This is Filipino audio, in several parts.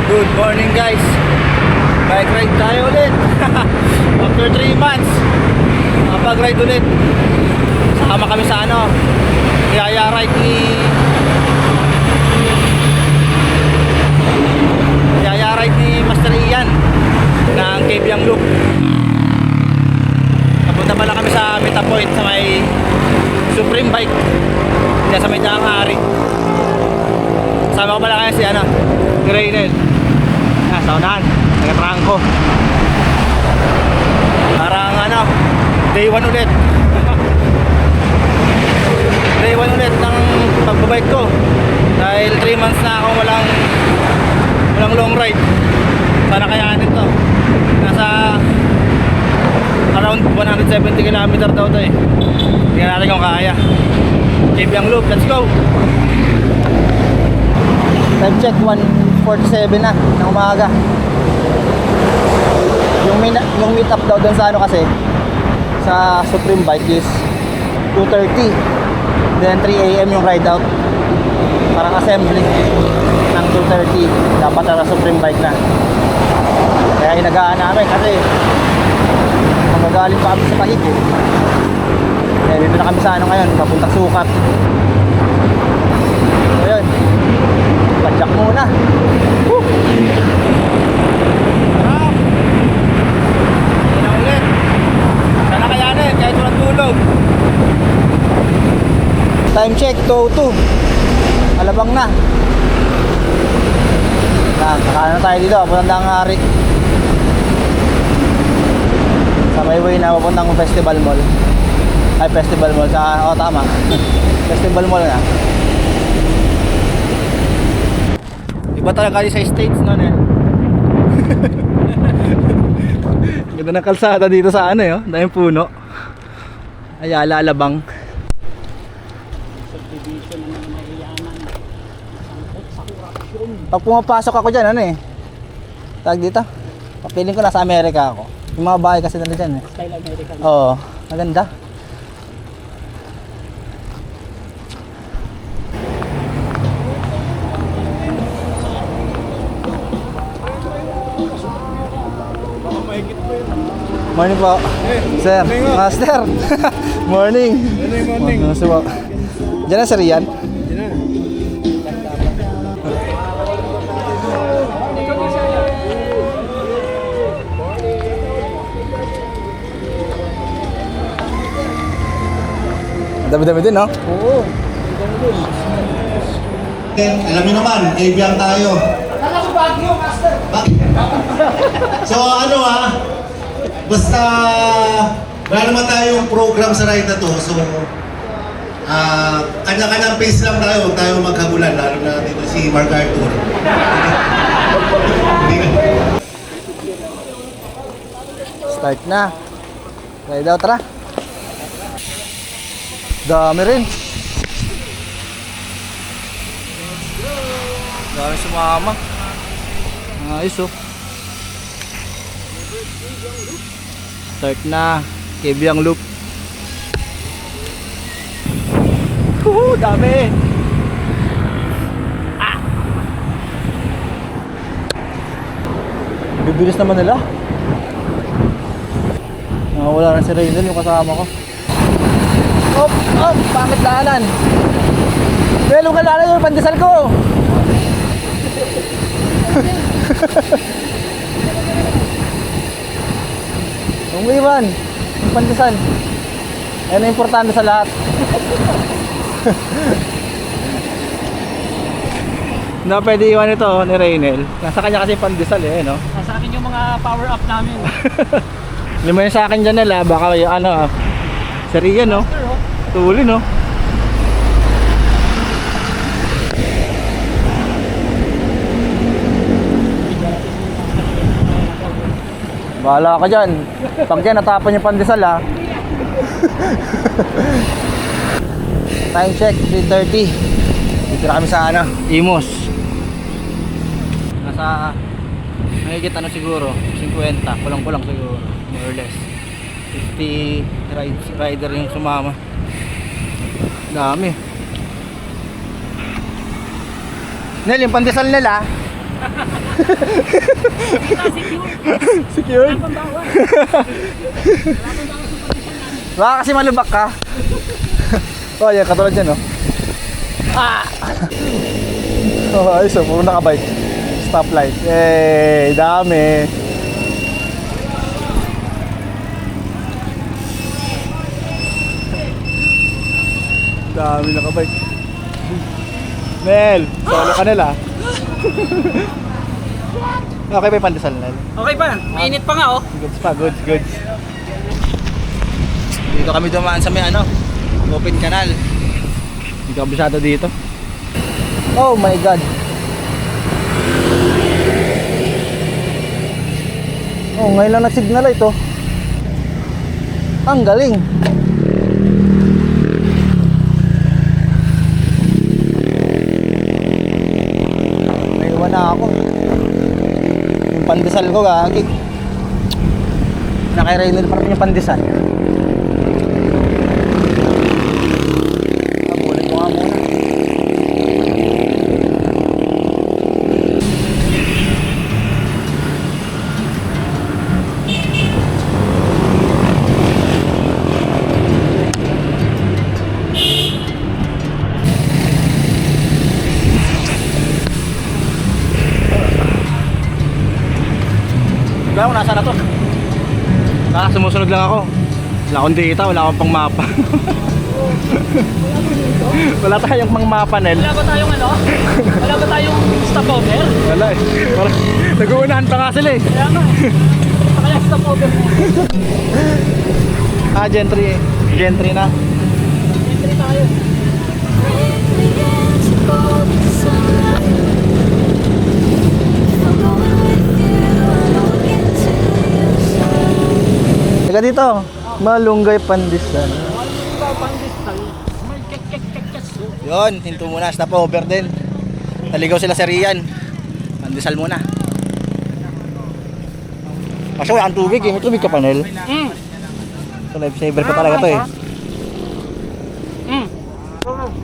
Good morning guys. Bike ride tayo ulit. After 3 months nakapag-ride ulit. Sama kami sa Yaya ride ni Master Ian ng Kebyang Loop. Napunta pala kami sa Meta Point sa may Supreme Bike kaya sa may Daang Hari. Sama ko pala kaya si Graynel sa unahan, nag-trangko. Parang day 1 ulit. Day 1 ulit ng pagbabike ko. Dahil 3 months na akong walang long ride. Sana kayanin to. Nasa around 170 km daw to eh. Tingnan natin kung kaya. Kebyang Loop, let's go! Time check 1:47 na ng umaga. Yung meet up daw doon sa kasi sa Supreme Bike is 2:30. Then 3 AM yung ride out. Parang assembly ng 2:30. Dapat sa Supreme Bike na. Kaya inagaan namin kasi magagaling pa kami sa Pahig eh. Kaya dito na kami sa ngayon, papuntang Sukat. So yun, padyak muna. Woo! Yan na ulit. Sana kayanin kahit walang tulog. Time check 2:02. Alabang na. Nakakaano tayo dito, papuntang Daang Hari. Sa may way na papuntang Festival Mall. Ay, Festival Mall sa, tama. Festival Mall na. Iba talaga sa States noon eh. Ganda ng kalsada dito sa dahil puno. Ayala, Alabang. Subdivision ng mga mayayaman. Sangkot sa korupsyon. Pag pumapasok ako dyan, tag dito. Papiling ko nasa Amerika ako. Yung mga bahay kasi nila dyan eh. Style American. Oo, maganda. Morning po. Sir, Master. Morning. Morning. Diyan na Sir Ian. Dami-dami din, no? Oo. Alam niyo naman, Kebyang tayo. Akala ko Baguio, Master. So basta wala naman tayong program sa ride na to. So kanya-kanyang pace lang tayo, huwag tayo magkagulan, lalo na dito si Mark Arthur. Start na. Ride out, tara. Dami rin. Dami sumama. Ayos oh. Start na. Kebyang Loop. Dami. Bibilis naman nila. Wala na si Raynel yung kasama ko. Op! Bakit daanan? Belong ka daanan yung pandesal ko! Umiwan yung pandesal. Yan ang importante sa lahat. Na pwede iwan ito ni Raynel. Nasa kanya kasi pandesal no? Sa akin yung mga power up namin. Lima yung sa akin dyan nila. Baka yung Sariya no? Tuli no? Bahala ka dyan. Pag yan natapon yung pandesal Time check 3:30. Dito na kami sa Imos. Nasa mahigit siguro 50, kulang-kulang siguro, more or less 50 rider yung sumama. Dami. Nel, yung pandesal nila Secured? Baka kasi malubak ka. Oh, yan, katulad yan, oh. Oh, ayos, oh, puro nakabike. Stoplight. Eh, dami. Dami nakabike. Nel, solo ka nila. Okay pa yung pandesal, Nel. Okay pa, mainit pa nga oh. Goods pa, goods, goods. Dito kami dumaan sa may open canal. Hindi ka kabisado dito. Oh my god. Oh, ngayon lang nag-signal ito. Ang galing. Naiwan na ako. Yung pandesal ko, gagi. Naka-Raynel pa rin yung pandesal. Abulin ko nga muna. Wala ko, nasa na to? Sumusunod lang ako. Wala akong data, wala akong pang mapa. Wala tayong pang mapa, Nel. Wala ba tayong Wala ba tayong stopover? Wala eh. Nag-uunahan pa nga sila eh. Kaya nga kaya stopover mo. Gen 3 eh. Gen 3 na. Entry tayo. Teka dito. Malunggay pandesal. Pandesal. May kek. Yun, hinto muna. Stop over din. Naligaw sila sa Rian. Pandesal muna. Kasi wala ang tubig eh. May tubig ka pa, Nel. So, lifesaver ko talaga to eh.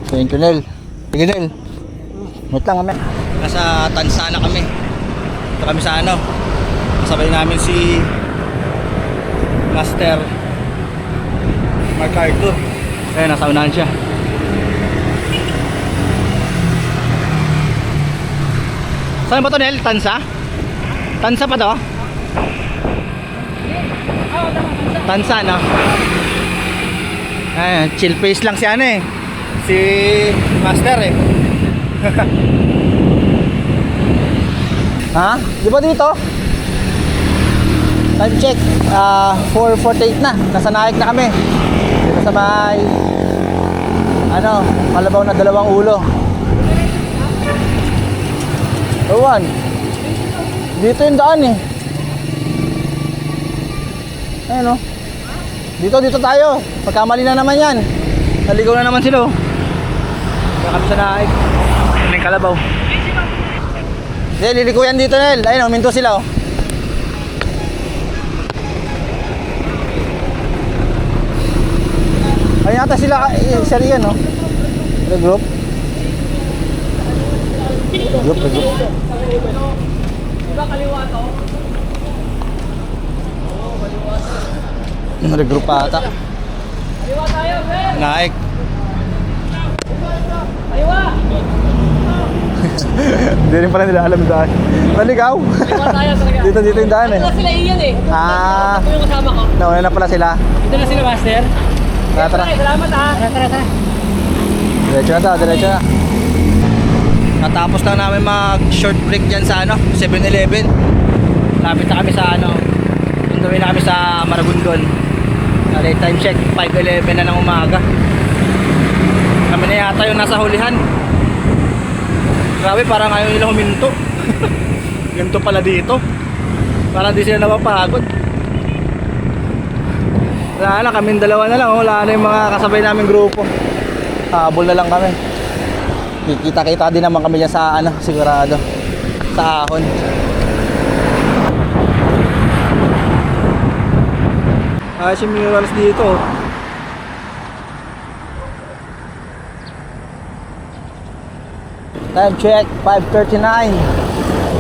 Thank you, Nel. Sige, Nel. Wait lang kami. Nasa Tansa na kami. Ito kami sa kasabay namin si Master Mark Arthur. Ayun, nasa unahan siya. Saan ba to, Nel? Tansa? Tansa pa to? Tansa, no? Ay, chill face lang si si Master eh. Ha? Di ba dito? Time check. 4:48 na. Nasa Naik na kami. Dito sa may Kalabaw na 2 ulo. Ewan. Dito yung daan eh. Ayun, Dito tayo. Pagkamali na naman yan. Naligaw na naman sila. Kaya kami sa Naik. Ano yung Kalabaw? Liliko yan dito, Nel. Ayun, minto sila Ayun yata sila, sariya, no? Regroup. Regroup. Diba kaliwa to? Regroup pa ata. Kaliwa tayo, Ben! Naik. Kaliwa! Hindi rin pala nila alam yung daan. Naligaw. Kaliwa tayo talaga. Dito yung daan eh. Ito na sila Ian eh. Ito yung kasama ko. Nauna na pala sila. Ito na sila, Master. Tara. Salamat Tara. Diretso na. Natapos lang namin mag short break dyan sa 7-Eleven. Lapit na kami sa Tunduin na kami sa Maragondon. Late time check, 5:11 na ng umaga. Kami na yata yung nasa hulihan. Grabe, parang ayaw nila huminto. Ganito pala dito. Parang di sila napapagod. Wala na, kaming dalawa na lang. Wala na yung mga kasabay naming grupo. Habol na lang kami. Kikita-kita din naman kami dyan sa sigurado. Sa ahon. Si murals dito. Time check, 5:39.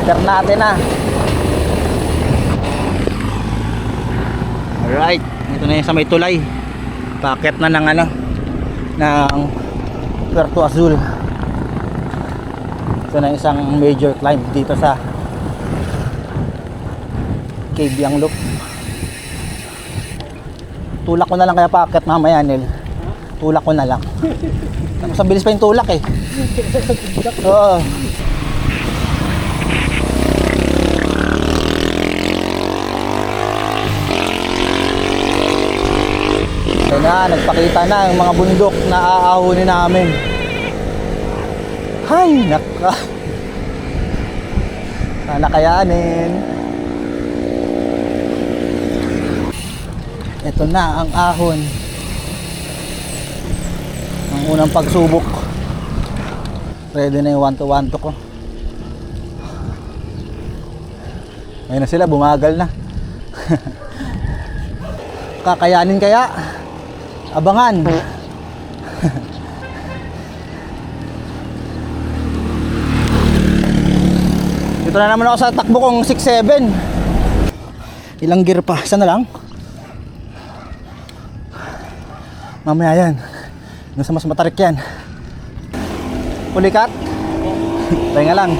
Turn natin na. Alright, ito na yung sa may tulay. Packet na ng ano, ng Puerto Azul. Ito na isang major climb dito sa Cabiang Loop. Tulak ko na lang kaya packet mamaya, Nel. Tulak ko na lang. Mas mabilis pa yung tulak eh. Oo. Ito na, nagpakita na yung mga bundok na aahunin namin. Hay, naka. Sana kayanin. Ito na ang ahon. Ang unang pagsubok. Ready na yung 1-to-1 ko. Ayun na sila, bumagal na. Kakayanin kaya? Abangan. Dito na naman ako sa takbo kong 6-7. Ilang gear pa? Isa na lang? Mamaya yan. Doon sa mas matarik yan. Pulikat? Pahinga lang.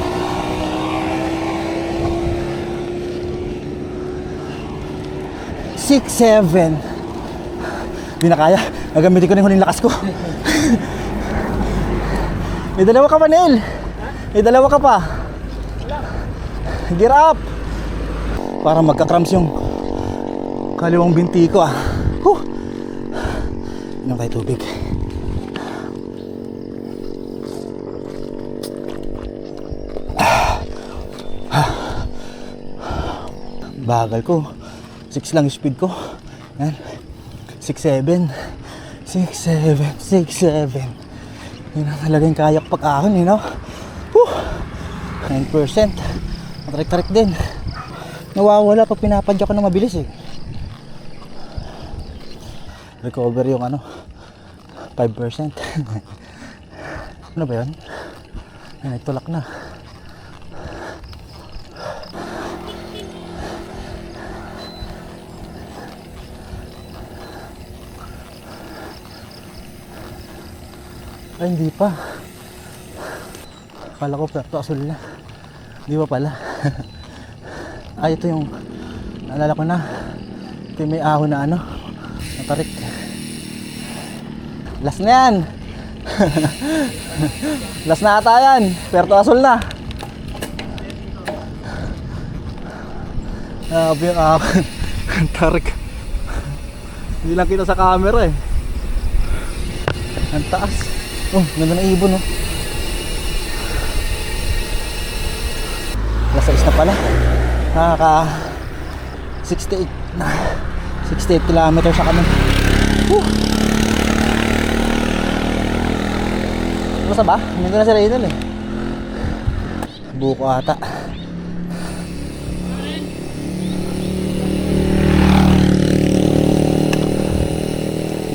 Six, seven. Hindi na kaya. Nagamitin ko na yung huling lakas ko. May dalawa ka pa, Neil. May dalawa ka pa. Gear up. Para magka-cramps yung kaliwang binti ko ah. Inom tayo tubig. Bagal ko. 6 lang yung speed ko. Yan. 6-7. 6-7. 6-7. Yun ang talagang kayak pag-ahon, you know? 9%. Matarik-tarik din. Nawawala pag pinapadya ko na mabilis eh. Recover yung ano 5%. Ano ba yun? Yan, nagtulak na. Ay, hindi pa. Akala ko Puerto Azul na. Hindi pa pala. Ay, ito yung naalala ko na. Ito yung may ahon na ano, matarik. Last na yan. Last na ata yan. Puerto Azul na. Grabe yung ahon. Tarik. Hindi lang kita sa camera eh. Ang taas. Oh, ganda ng ibon oh. Alas 6 na pala. Nakaka 68 na. 68 kilometers sa kami. Basta ba? Nandun na si Reynel eh. Buko ata.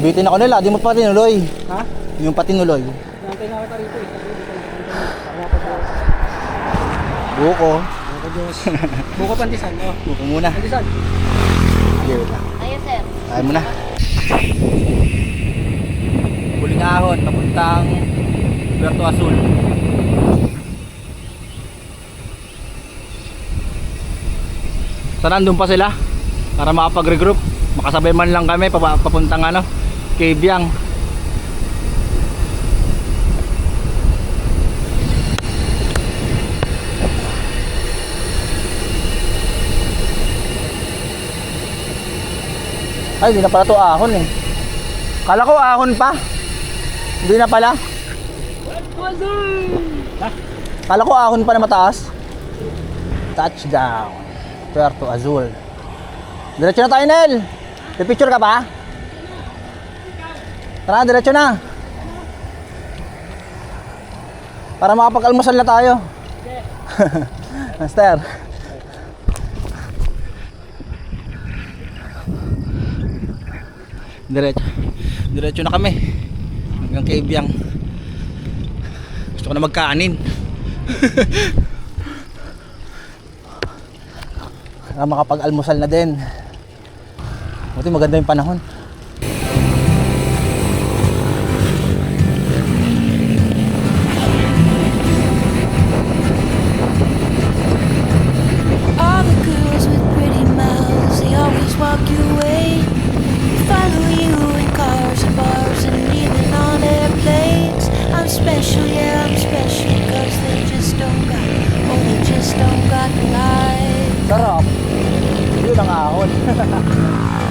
Bitin ako nila, di mo pa tinuloy. Ha? Yung patinuloy. Nantay na kita rito eh. Buko. Buko Diyos. Buko Pantisan. Oh. Buko muna. Pantisan. Sige, wait lang. Ayun, sir. Kaya mo na. Huling ahon, papuntang Puerto Azul. Sana nandun pa sila para makapag-regroup. Makasabay man lang kami papuntang ano, Cabiang. Ay, hindi na pala to ahon eh. Kala ko ahon pa. Hindi na pala. Kala ko ahon pa na mataas. Touchdown. Puerto Azul. Diretso na tayo, Nel. Pipicture ka pa? Tara, diretso na. Para makapag-almusal na tayo. Master. Diretso na kami hanggang Cabiang. Gusto ko na magkaanin. Para makapag-almusal na din. Buti maganda yung panahon. All the girls with pretty mouths, they always walk your way. Follow you in cars and bars and even on airplanes. I'm special, yeah, I'm special, cause they just don't got, oh, they just don't got life. Sarap. Yun ang ahon.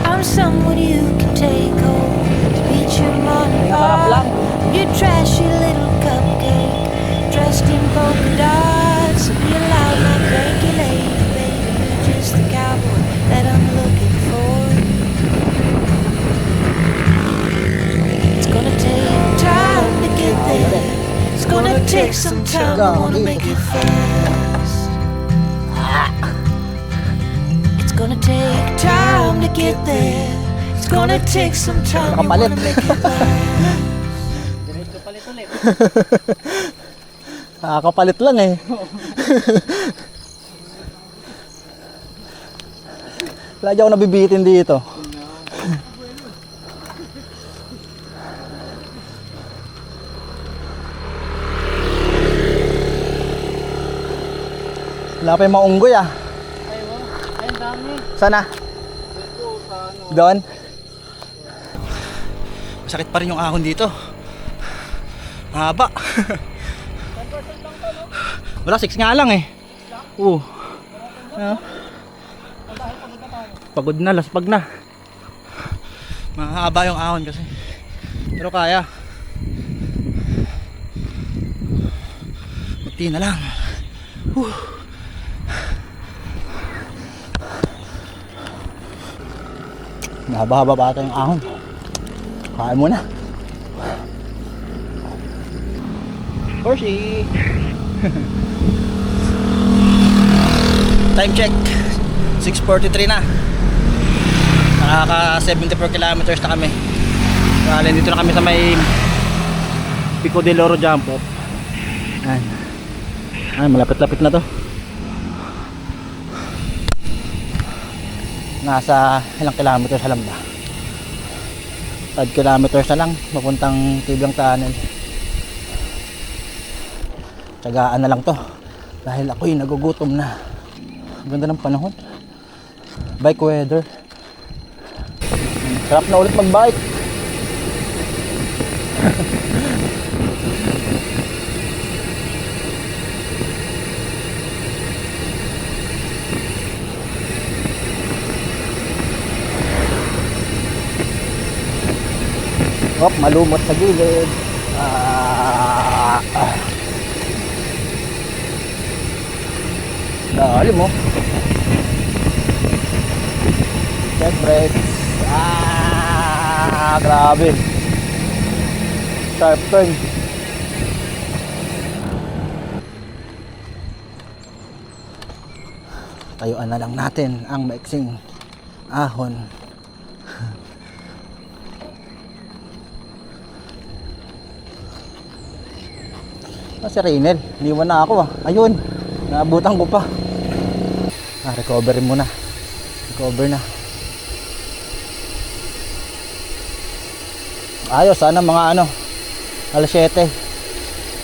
I'm someone you can take home to beat your morning Sarap lang. You trashy little cupcake, dressed in polka dots. Be loud like cranky lady, baby. You're just the cowboy that I'm looking for. It's gonna take time to get there. It's gonna take some time. I wanna make it fast. It's gonna take time to get there. It's gonna take some time. You Nakapalit. wanna make it last. Diretso palit ulit. Nakakapalit lang eh. Lagi ako nabibitin dito. Wala pa yung mga unggoy ah. Ay, ang dami. Sana? Doon? Masakit pa rin yung ahon dito. Mahaba. Wala, 6 nga lang eh. Oo. Pagod na, laspag na. Mahaba yung ahon kasi. Pero kaya. Magti na lang. Mahaba-haba pa ata yung ahon. Kain muna. Horsey! Time check. 6:43 na. Nakaka 74 kilometers na kami. Bale, dito na kami sa may Pico de Loro jump off. Ay, malapit-lapit na to. Nasa ilang kilometers alam ba? 5 kilometers na lang papuntang Tibyang Tunnel. Tsagaan na lang to dahil ako'y nagugutom na. Ang ganda ng panahon. Bike weather. Sarap na ulit magbike. Hop, malumot sa gilid. Dali mo. Check brakes. Grabe. Sharp turn. Tayuan na lang natin ang maiksing ahon. Si Raynel, liwan na ako ah. Ayun, naabutan ko pa. Recovery muna. Recover na. Ayos, sana mga ano, alas 7.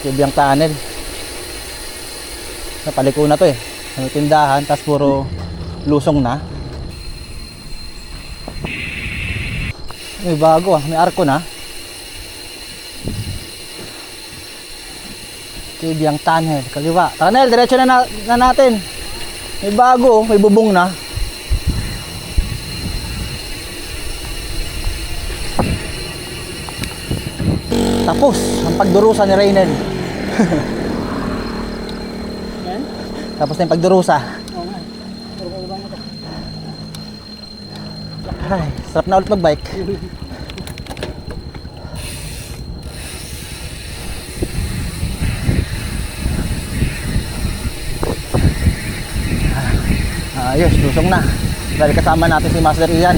Tibyang Tunnel. Napaliko na to eh. May tindahan, tas puro lusong na. May bago ah, may arko na. Tibyang Tunnel, kaliwa. Tunnel, diretso na natin. May bago, may bubong na. Tapos ang pagdurusa ni Raynel. Yan? Tapos na yung pagdurusa. Oo nga. Puro ko ibang ito. Ay, sarap na ulit magbike. Ayos, lusong na. Dahil kasama natin si Master Ian.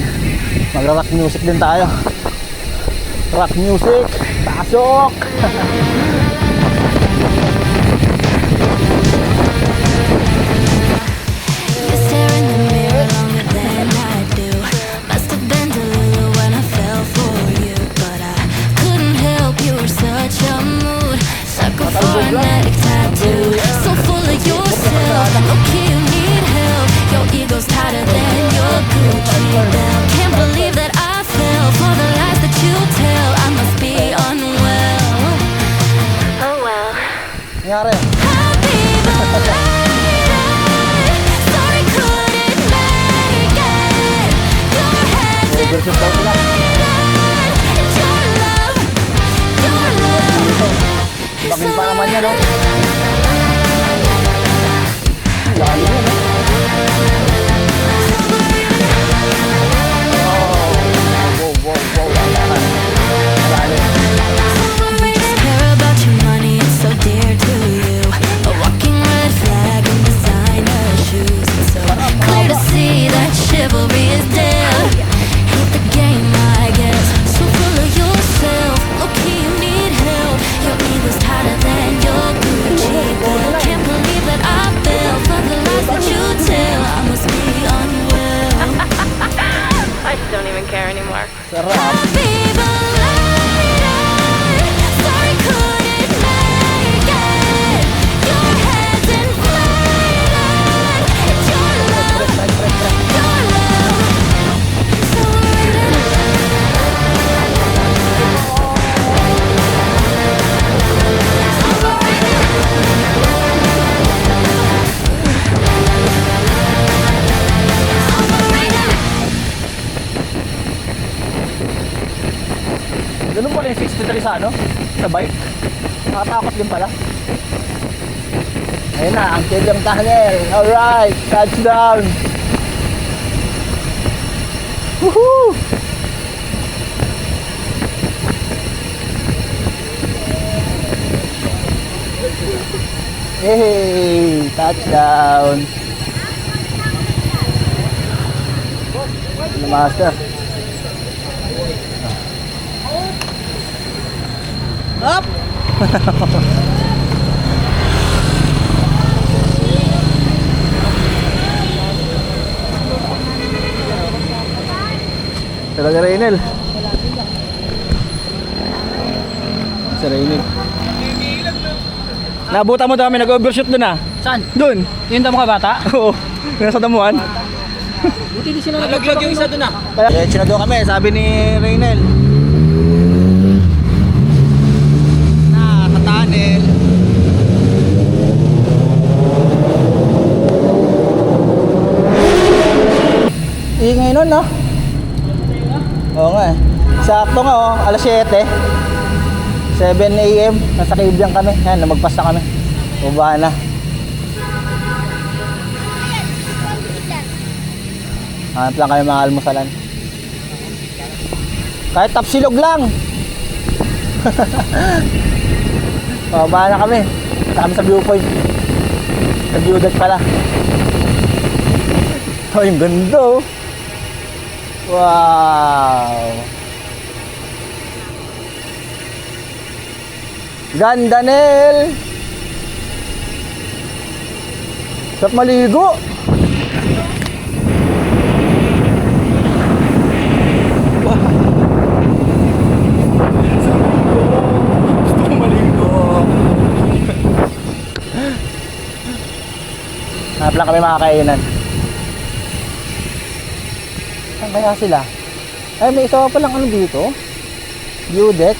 Magra-rock music din tayo. Rock music, pasok! You stare in the mirror. Nag-overshoot daw sila. Bakit pa naman yan, no? Lalim yan, no? Wow, lalim. Lalim. Care about your money, it's so dear to you. A walking red flag and designer shoes. It's so clear to see that chivalry is dead. Hate the game, I guess. So full of yourself. Okay, you need help. Your ego's tighter than your Gucci belt. Can't believe that I fell for the lies that you tell. I must be unwell. I don't even care anymore. Sarap. Sorry, couldn't make it. Your head's inflated. It's your love, your love. So Ganun pala yung 63 sa ano? Sa bike. Nakatakot din pala. Ayun na, ang Kelyang Tunnel. Alright, touchdown. Woohoo! Hey, touchdown. Ano, master? Up! Talaga Raynel. Si Raynel. Nabuta mo daw kami, nag-overshoot dun ah. Saan? Dun. Yung damo ka bata? Oo. Nasa damuhan. Buti di sila nalaglag yung isa dun ah. Diretso na doon kami, sabi ni Raynel. Tunnel. Ingay nun, no? Oo nga eh. Sakto nga, oh. Alas 7. 7 AM. Nasa Kaibyang kami. Yan, lumagpas na kami. Baba na. Hanap lang kami mga almusalan. Kahit tapsilog lang. Baba na kami. Kami sa viewpoint. Sa view deck pala. Oh, yung ganda, oh. Wow. Ganda, Nel. Sarap maligo. Hanap lang kami makakainan. Saan kaya sila? Ay, may isa pa lang ano dito. View deck.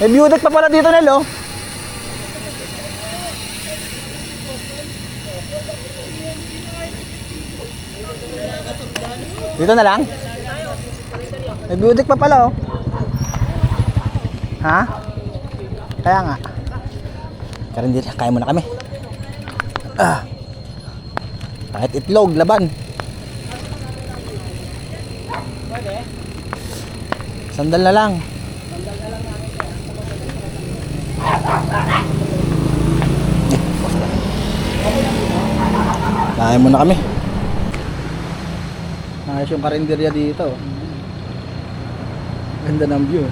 May view deck pa pala dito, Nelo. Dito na lang? May view deck pa pala, oh. Ha? Kaya nga. Karindil, kaya muna kami. Ah. Kahit itlog, laban. Sandal na lang. Kaya muna kami. Ayos yung karinderya dito. Ganda ng view.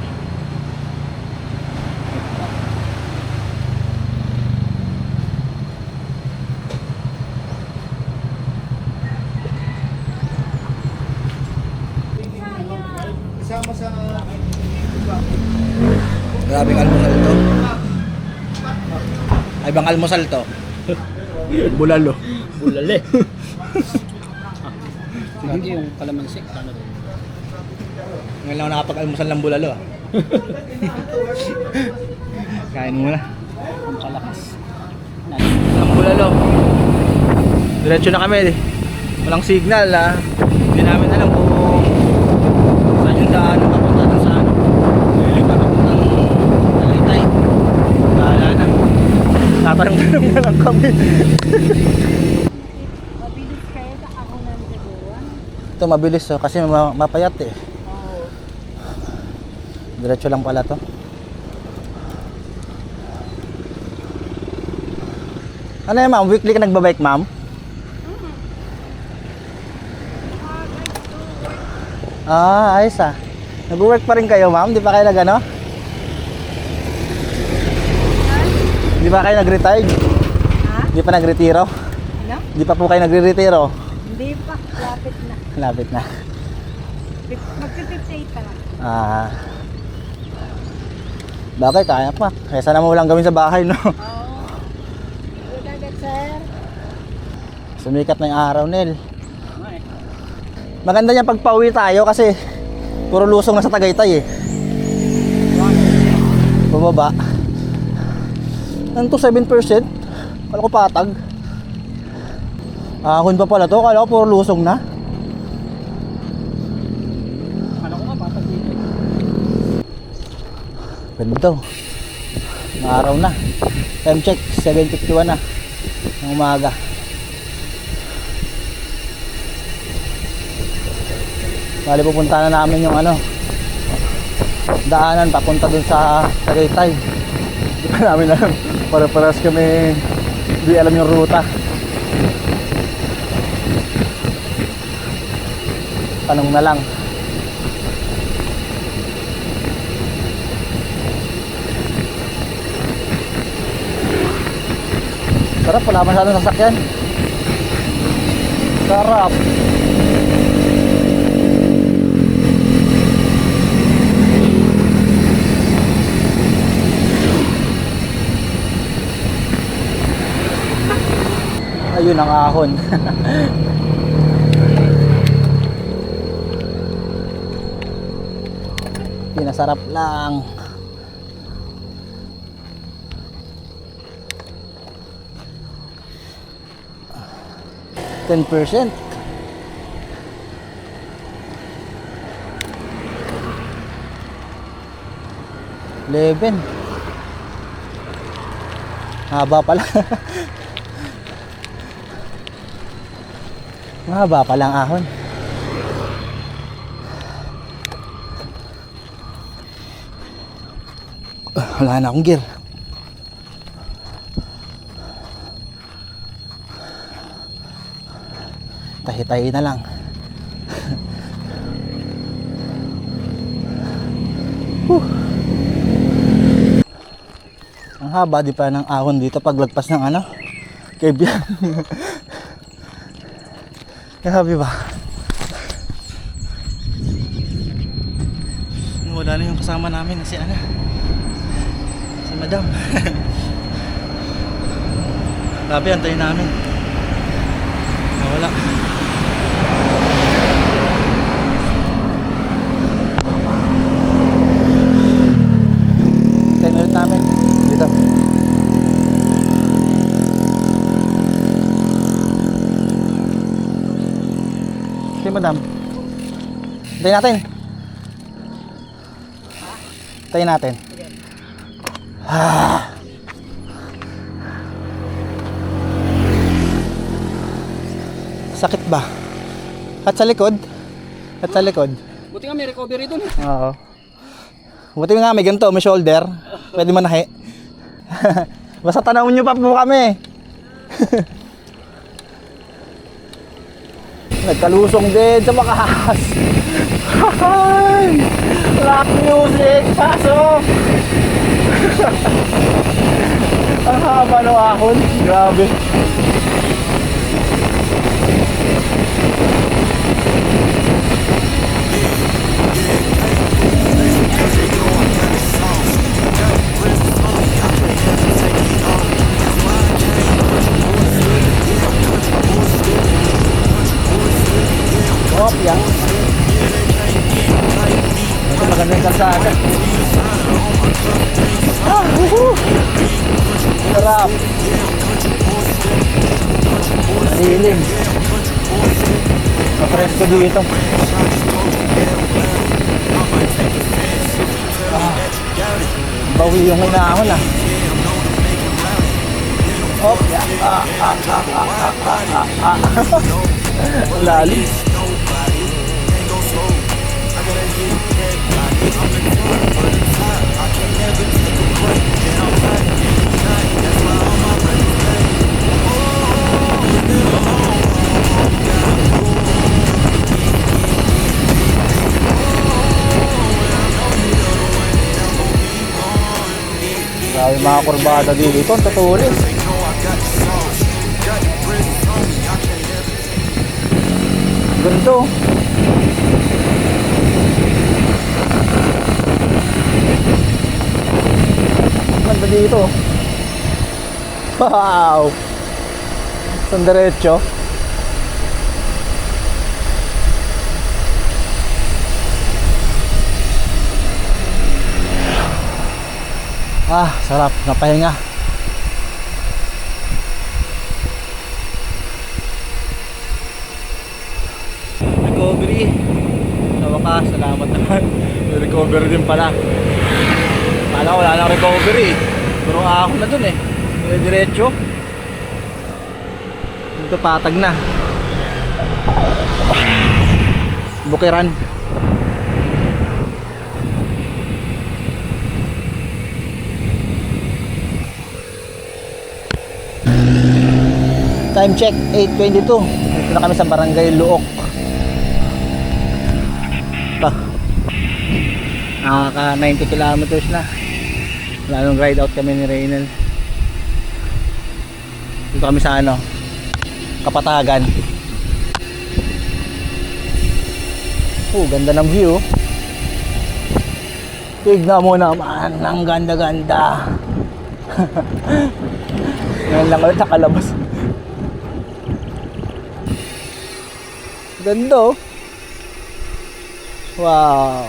Grabing almusal to. Ay bang almusal to? Bulalo. Bulale. Lagi yung kalamansi. Ano doon? Ngayon lang ako nakapag-almusal ng bulalo. Kain muna. Ang kalakas. Ang bulalo. Diretso na kami. Walang signal ha. Hindi namin alam kung Magtatanong-tanong na lang kami. Mabilis kayo sa ako ng Cebuan. Ito mabilis oh, kasi mapayat eh. Oo. Diretso lang pala to. Ano yan ma'am? Weekly ka nagbabike ma'am? Ah, ayos ah. Nag-work pa rin kayo ma'am? Di pa kayo nag-ano? Di pa kayo nag-retired? Ha? Di pa nagretiro? Ano? Di pa po kayo nagre-retiro? Hindi pa. Lapit na. Lapit na. Magpipipsate pa lang. Ah. Bakit? Kaya pa. Kaysa naman walang gawin sa bahay, no? Oo. Good agad, sir. Sumikat na yung araw, Nel. Maganda niya pag pauwi tayo kasi puro lusong na sa Tagaytay eh. Bumaba. Ano to, 7%? Kala ko patag. Ahon pa pala to. Kala ko puro lusong na. Kala ko nga, patag dito. Ganito. Ang araw na. Time check, 7:51 na. Ng umaga. Bali pupunta na namin yung ano, daanan papunta dun sa Tagaytay. Hindi pa namin alam. Para-paras kami hindi alam yung ruta. Tanong na lang. Sarap, wala masyadong sasakyan. Sarap. Ayun ang ahon. Pinasarap lang. %. $11. Haba pala. Mahaba pa lang ahon. Wala na akong gear. Tahi-tahi na lang. Ang haba di pa ng ahon dito paglagpas ng ano, Kebian. Grabe ba? Wala na yung kasama namin na si Ana. Si Madam. Grabe, antayin namin. Wala. Antayin ulit namin. Dito. Si Madam. Antayin natin. Antayin natin. Sakit ba? At sa likod? At sa likod? Buti nga may recovery dun. Oo. Buti nga may ganito, may shoulder. Pwede manahi. Basta tanawin nyo pa po kami. Nagkalusong din sa Bakas. Rock music, pasok! Ang haba ng ahon. Grabe. Kopya. Ito maganda yung kalsada. Sarap. Malilim. Mapresko dito. Bawi yung hinahon ah. Hop. Ang lalim. Grabe mga kurbada dito, ang tatulis. Ganito. Ganda dito. Wow! Saan diretso? Sarap. Napahinga. Recovery. Sa wakas, salamat naman. May recovery din pala. Kala ko wala lang recovery. Pero ako na dun eh. May diretso. Dito patag na. Bukiran. Time check, 8:22. Dito na kami sa Barangay Luok. Nakaka 90 kilometers na. Lalong ride out kami ni Reynel. Dito kami sa Kapatagan. Ganda ng view. Tignan mo naman, ang ganda-ganda. Ngayon lang ulit nakalabas. Ganda oh. Wow.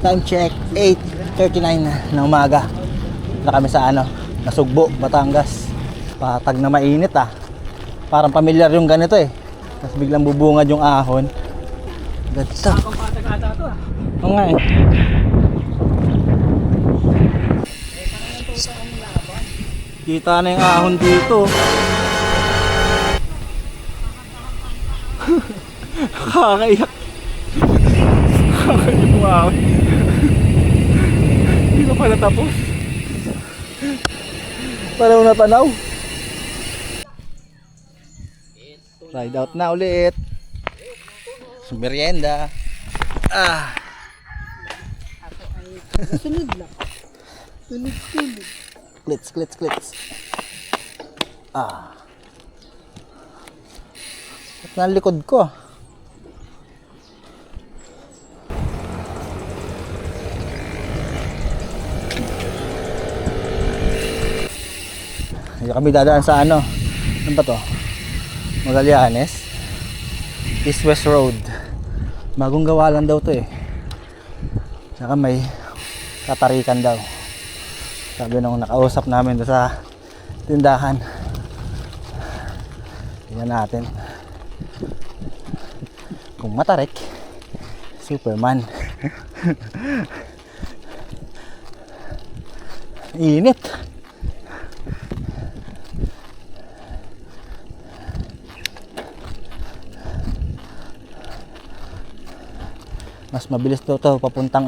Time check, 8:39 na umaga. Na kami sa Nasugbo, Batangas. Patag na mainit Parang pamilyar yung ganito eh. Tapos biglang bubungad yung ahon. Ganda. Oo nga eh. Kita na yung ahon dito. Kakaiyak. Kakaiyak yung ahon. Hindi ko pa natapos. Parang natanaw. Ride out na ulit. Merienda. Sunod lang. Sunod. Klits. At nalikod ko. Hindi kami dadaan sa ano ba to? Magallanes East West Road. Bagong gawa lang daw to eh. Saka may katarikan daw. Sabi nung nakausap namin doon sa tindahan. Tingnan natin kung matarik. Superman. Init. Mas mabilis daw to papuntang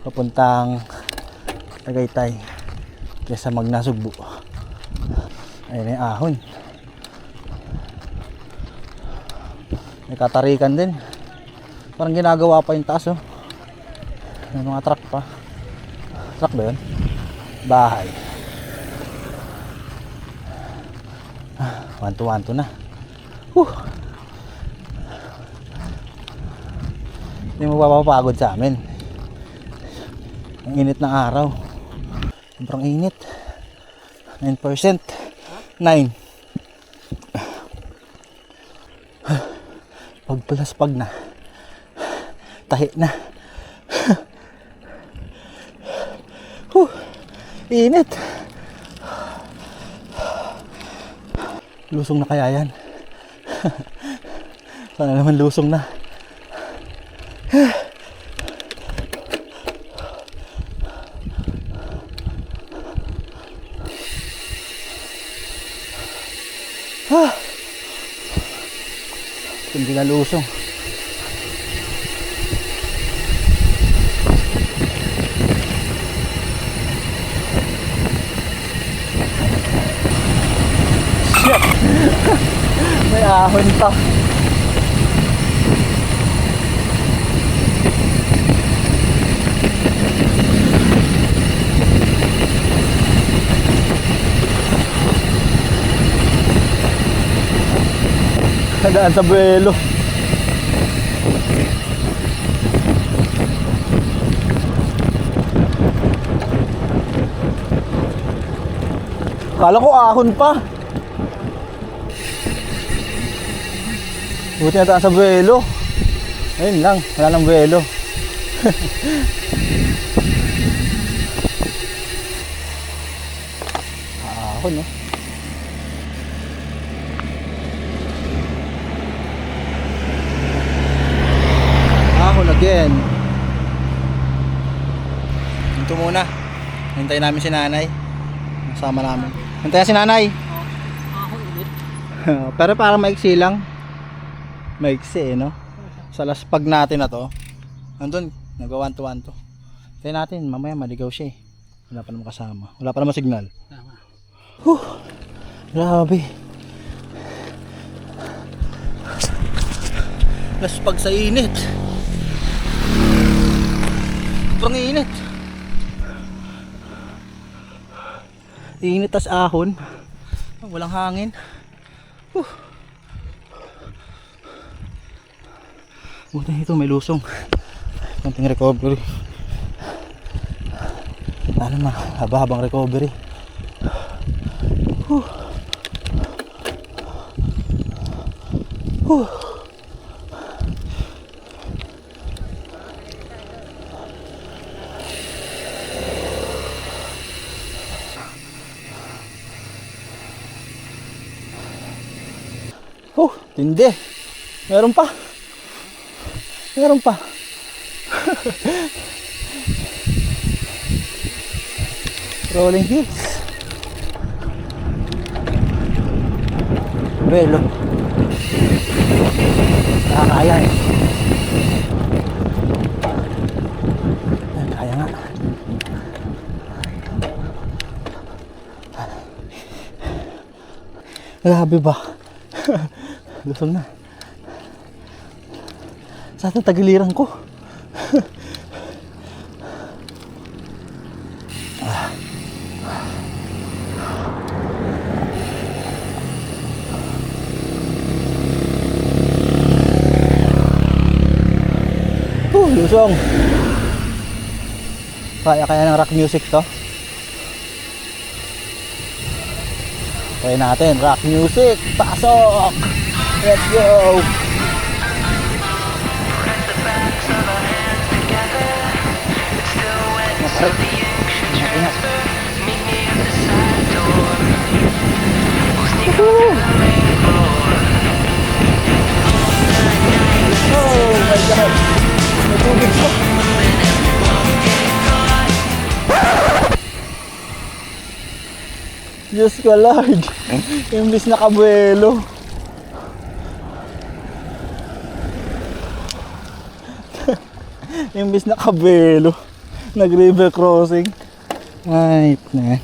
papuntang Tagaytay kaysa Magnasugbo. Ayun yung ahon. May katarikan din. Parang ginagawa pa yung taas May mga truck pa. Truck ba yun? Bahay. 1-2 na. Hindi mo papapagod sa amin. Ang init ng araw. Sobrang init. 9%. 9. Pagpalaspag na. Tahi na. Init. Lusong na kaya yan? Sana naman lusong na. Hindi na lusong. Shit! May ahon pa. Nadaan sa buwelo. Kala ko ahon pa. Buti nadaan sa buwelo. Ayun lang, wala nang buwelo. Ahon, no? Ahon again. Ito muna. Hintayin namin si nanay. Kasama namin. Hintayin si nanay. Ako ulit. Pero parang maiksi lang. Maiksi, no? Sa laspag natin na to. Andun, nag-1 to 1 to. Hintayin natin, mamaya maligaw siya eh. Wala pa naman kasama. Wala pa naman signal. Tama. Grabe. Laspag sa init. Sobrang init. Init tas ahon. Walang hangin. Buti ito may lusong. Konting recovery. Ano na, haba-habang recovery. Tindi. Meron pa. Meron pa. Rolling hills. Belo. Kaya eh. Kaya nga. Grabe ba? Lusong na. Saan ang tagiliran ko? Lusong. Kaya ng rock music to. Try natin, rock music. Pasok! Let's go! Oh my God! May tubig ko! Diyos ko Lord! Imbis na kabuelo. Imbis na kabelo, nag-river crossing. Ay, na.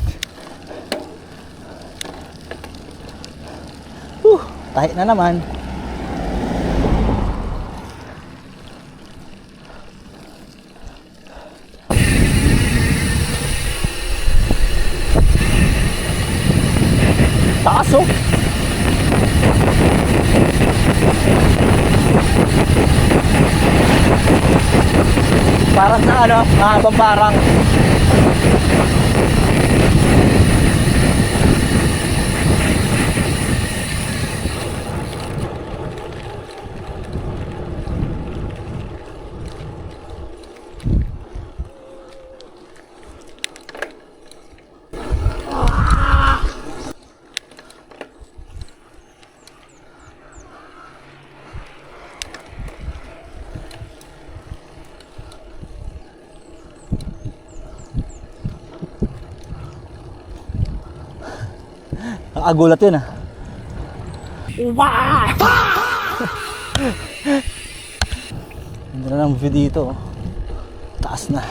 Tahi na naman. Taas oh. Parang sa ano, mahabang parang. Nakagulat yun ah. Wow! Hindi na lang view dito. Taas na.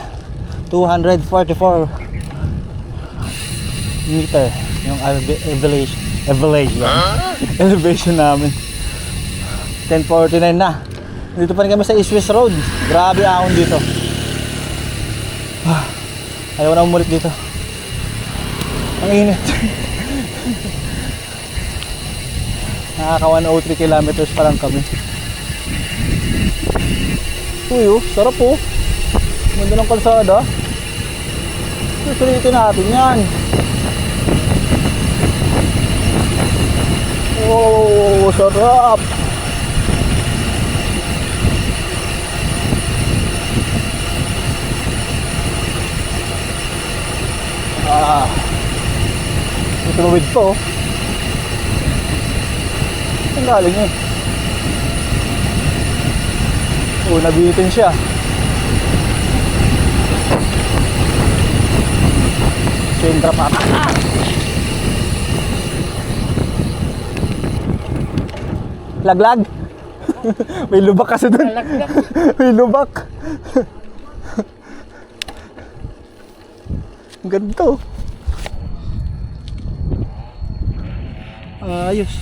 244 meter yung elevation namin. 10:49 na. Dito pa rin kami sa East West Road. Grabe ahon dito. Ayaw na umulit dito. Ang init. Nakaka 103 kilometers pa lang kami. Uy, oh, sarap oh. Ganda ng kalsada. Susulitin natin yan. Oh, sarap. Tumawid po. Ang galing eh. Oh, nabitin siya. Siyempre pa. Laglag. May lubak kasi doon. May lubak. Ang ganito. Ayos.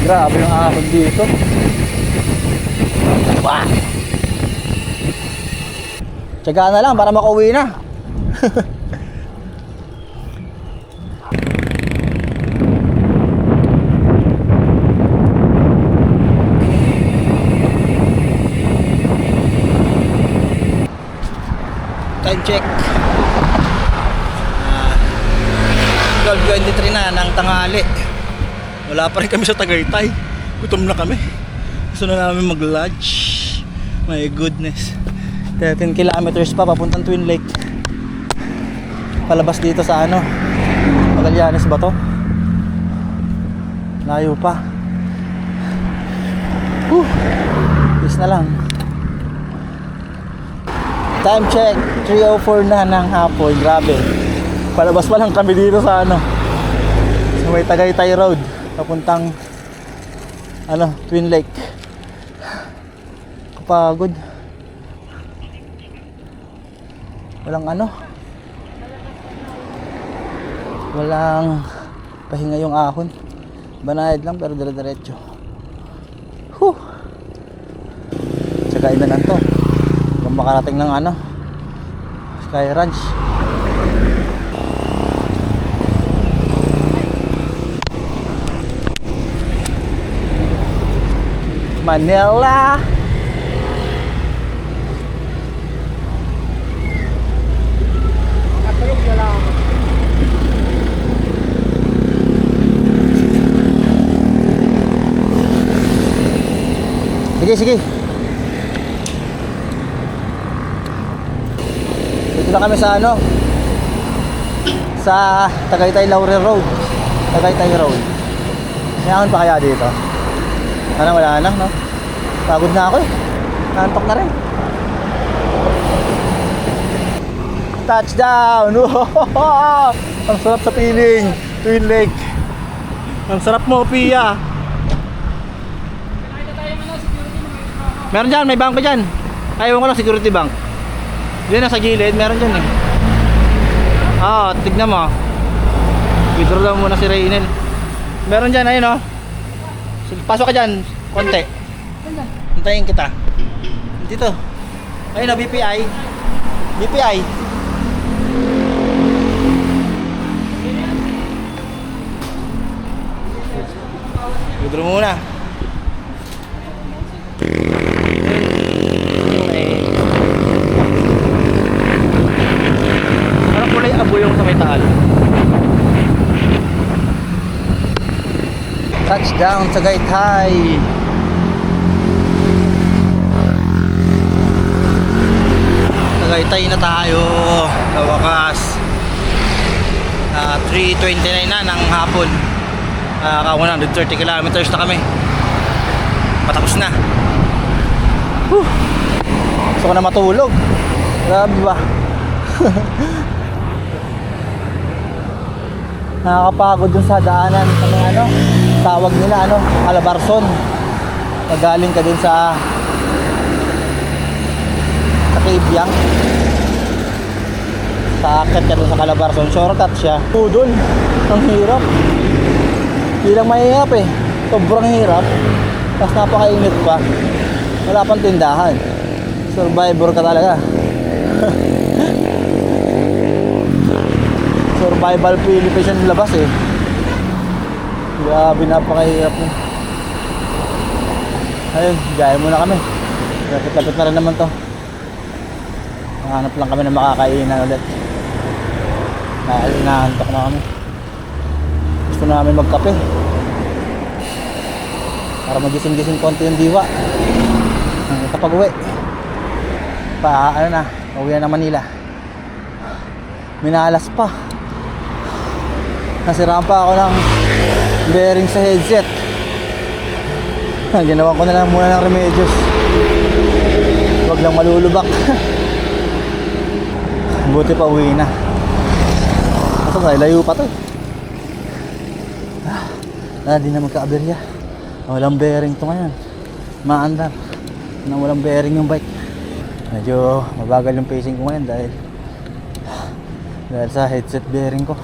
Grabe yung ahon dito. Wah! Tsagaan na lang para makauwi na. Time check. 12:23 na ng tanghali. Wala pa rin kami sa Tagaytay. Gutom na kami. Gusto na namin mag-lunch. My goodness. 13 kilometers pa papuntang Twin Lake. Palabas dito sa ano, Magallanes ba to? Layo pa. Is na lang. Time check, 3:04 na ng hapon. Grabe. Palabas pa lang kami dito sa ano, sa may Tagaytay Road papuntang ano, Twin Lake. Kapagod. Walang ano, walang pahinga yung ahon. Banayad lang pero dire-diretso. Tsagain na lang to kung makarating ng ano, Sky Ranch. Manila. Sige. Dito na kami sa ano, sa Tagaytay Laurel Road. Tagaytay Road. May ahon pa kaya dito? Parang wala na, no? Pagod na ako eh. Nantok na rin. Touchdown! Ang sarap sa feeling. Twin Lake. Ang sarap mo, Pia. Meron dyan, may bangko dyan. Ayaw ko lang, security bank. Diyan na sa gilid, meron dyan eh. Tignan mo. Withdraw lang muna si Raynel. Meron dyan, ayun o. Pasok ka dyan, konti. Hintayin kita. Dito. Ayun o, BPI. BPI. Withdraw muna. Parang kulay abuyong sa may taal. Touchdown sa Tagaytay. Tagaytay na tayo. Sa wakas. 3:29 na ng hapon. 130 kilometers na kami. Patapos na. Gusto ko na matulog. Grabe ba? Nakakapagod dun sa daanan sa mga ano, tawag nila ano, Calabarzon. Pag galing ka din sa Cabyang, sakit ka dun sa Calabarzon, shortcut siya. Dun, ang hirap. Hindi lang mahirap eh, sobrang hirap. Tapos napakainit pa. Wala pang tindahan. Survivor ka talaga. Survival Philippines yung labas eh. Grabe, napakahirap mo. Ayun, gaya muna kami. Lapit-lapit na rin naman to. Hanap lang kami na makakainan ulit. Dahil inaantok na kami. Gusto namin magkape para magising-gising konti yung diwa. Kapag uwi ano na, uwi na Manila. Minalas pa. Nasiraan pa ako ng bearing sa headset. Ginawa ko na lang muna ng remedios. Huwag lang malulubak. Buti pa uwi na. Ito nga, layo pa to. Di na magka-aberya. Walang bearing to ngayon. Maandar. Nang walang bearing yung bike. Medyo mabagal yung pacing ko ngayon dahil sa headset bearing ko.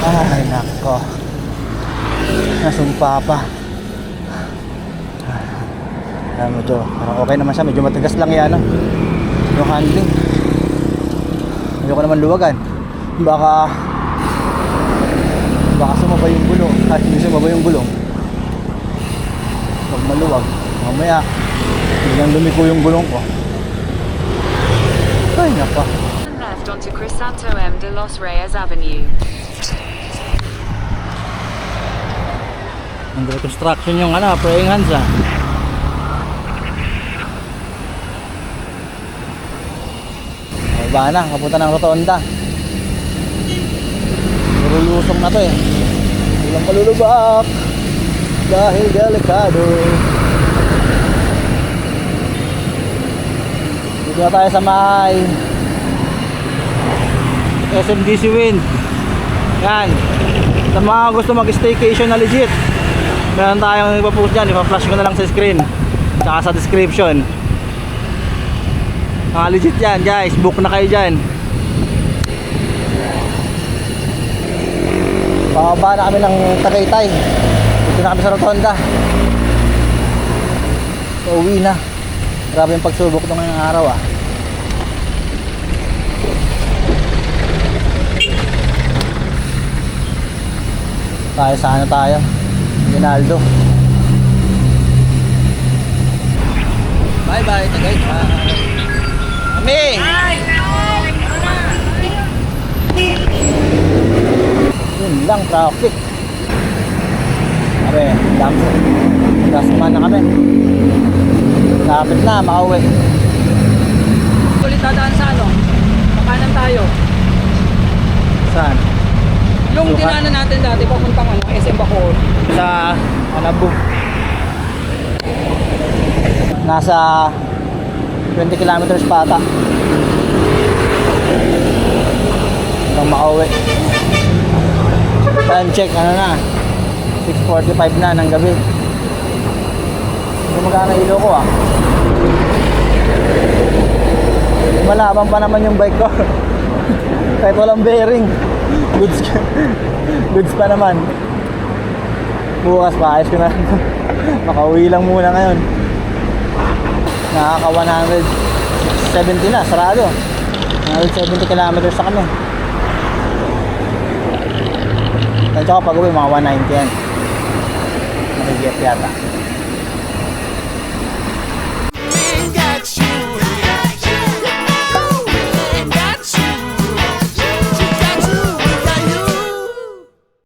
Ay nako, nasumpa pa. Medyo okay naman siya. Medyo matigas lang yan yung handling. Ayoko naman luwagan. Baka sumabay yung gulong. At hindi sumabay yung gulong. Pag maluwag, mamaya biglang lumiko yung gulong ko. Ay nako. Left onto Crisanto M. de los Reyes Avenue. Under construction yung praying hands Baba na, kapunta ng Rotonda. Puro lusong na to eh. Walang palulubak dahil delikado. Dito na tayo sa may SMDC Wind. Yan. Sa mga gusto mag-staycation na legit, meron tayong ipapost dyan. Ipa-flash ko na lang sa screen tsaka sa description. Mga legit yan guys, book na kayo dyan. Pababa na kami ng Tagaytay. Dito na kami sa Rotonda. So uwi na. Grabe yung pagsubok ng ngayong araw Tayo sa ano tayo? Ginaldo. Bye bye Tagaytay. Kami! Yun lang, traffic. Sabi, last man na kami. Lapit na, makauwi. Ulit dadaan sa ano? Pakanan tayo. Saan? Yung Sukat. dinaanan natin dati papuntang SM Bacoor. Sa Anabu. Nasa 20 kilometers pa ata. Hanggang makauwi. Time check, 6:45 na ng gabi. Gumagana ilo ko Malabang pa naman yung bike ko. Kahit walang bearing. Goods pa naman. Bukas paayos ko na. Makauwi lang muna ngayon. Nakaka 170 na, sarado. 170 kilometers na kami. At saka pag uwi, mga 190 yan. Makigit yata.